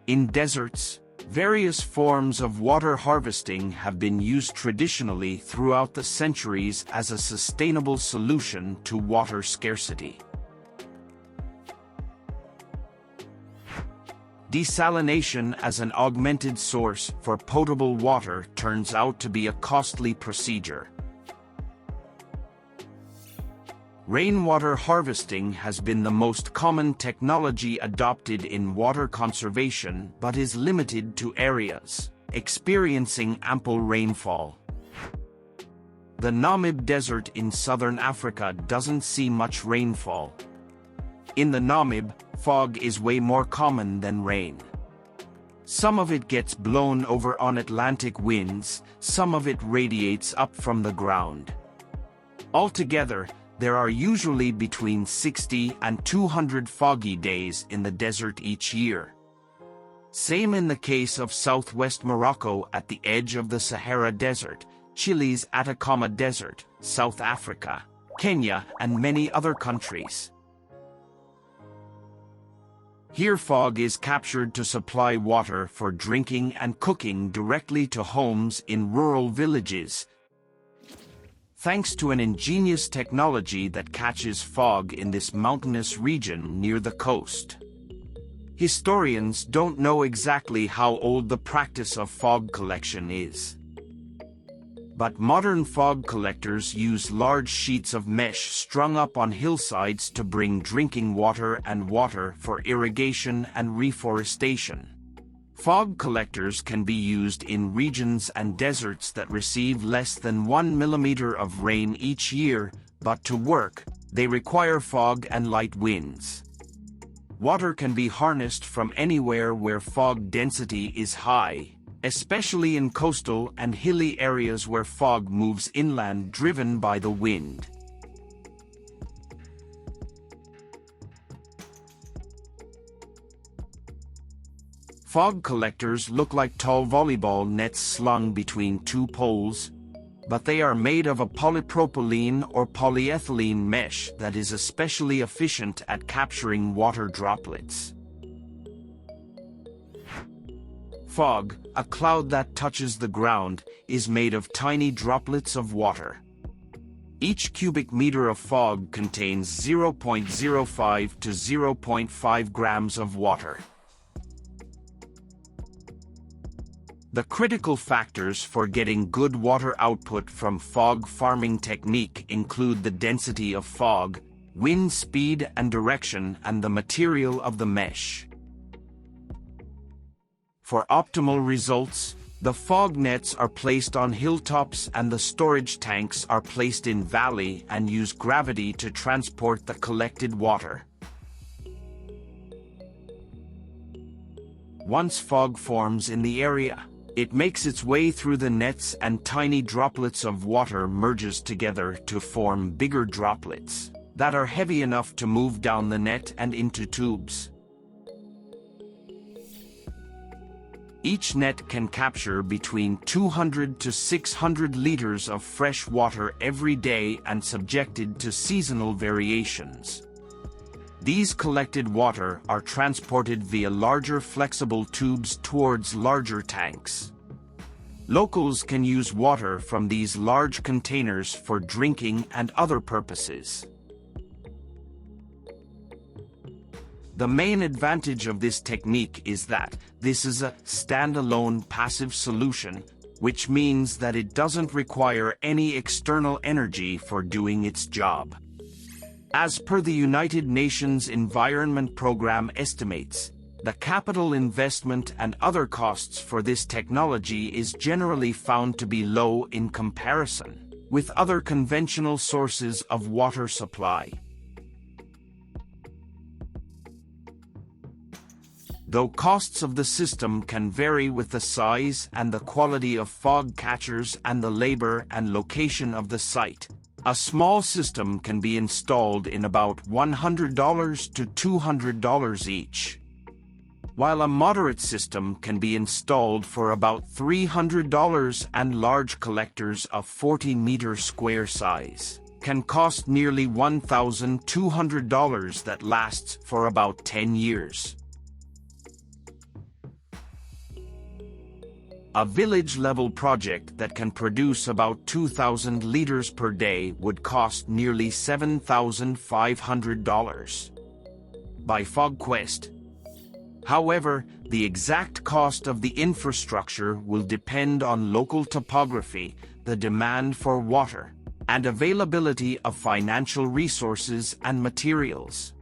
In deserts, various forms of water harvesting have been used traditionally throughout the centuries as a sustainable solution to water scarcity. Desalination as an augmented source for potable water turns out to be a costly procedure. Rainwater harvesting has been the most common technology adopted in water conservation but is limited to areas experiencing ample rainfall. The Namib Desert in southern Africa doesn't see much rainfall. In the Namib, fog is way more common than rain. Some of it gets blown over on Atlantic winds, some of it radiates up from the ground. Altogether, there are usually between 60 and 200 foggy days in the desert each year. Same in the case of southwest Morocco at the edge of the Sahara Desert, Chile's Atacama Desert, South Africa, Kenya, and many other countries. Here fog is captured to supply water for drinking and cooking directly to homes in rural villages, thanks to an ingenious technology that catches fog in this mountainous region near the coast. Historians don't know exactly how old the practice of fog collection is. But modern fog collectors use large sheets of mesh strung up on hillsides to bring drinking water and water for irrigation and reforestation. Fog collectors can be used in regions and deserts that receive less than 1 millimeter of rain each year, but to work, they require fog and light winds. Water can be harnessed from anywhere where fog density is high, especially in coastal and hilly areas where fog moves inland driven by the wind. Fog collectors look like tall volleyball nets slung between two poles, but they are made of a polypropylene or polyethylene mesh that is especially efficient at capturing water droplets. Fog, a cloud that touches the ground, is made of tiny droplets of water. Each cubic meter of fog contains 0.05 to 0.5 grams of water. The critical factors for getting good water output from fog farming technique include the density of fog, wind speed and direction, and the material of the mesh. For optimal results, the fog nets are placed on hilltops and the storage tanks are placed in valley and use gravity to transport the collected water. Once fog forms in the area, it makes its way through the nets and tiny droplets of water merges together to form bigger droplets that are heavy enough to move down the net and into tubes. Each net can capture between 200 to 600 liters of fresh water every day and subjected to seasonal variations. These collected water are transported via larger flexible tubes towards larger tanks. Locals can use water from these large containers for drinking and other purposes. The main advantage of this technique is that this is a standalone passive solution, which means that it doesn't require any external energy for doing its job. As per the United Nations Environment Programme estimates, the capital investment and other costs for this technology is generally found to be low in comparison with other conventional sources of water supply. Though costs of the system can vary with the size and the quality of fog catchers and the labor and location of the site, a small system can be installed in about $100 to $200 each, while a moderate system can be installed for about $300 and large collectors of 40-meter square size can cost nearly $1,200 that lasts for about 10 years. A village-level project that can produce about 2,000 liters per day would cost nearly $7,500. By FogQuest. However, the exact cost of the infrastructure will depend on local topography, the demand for water, and availability of financial resources and materials.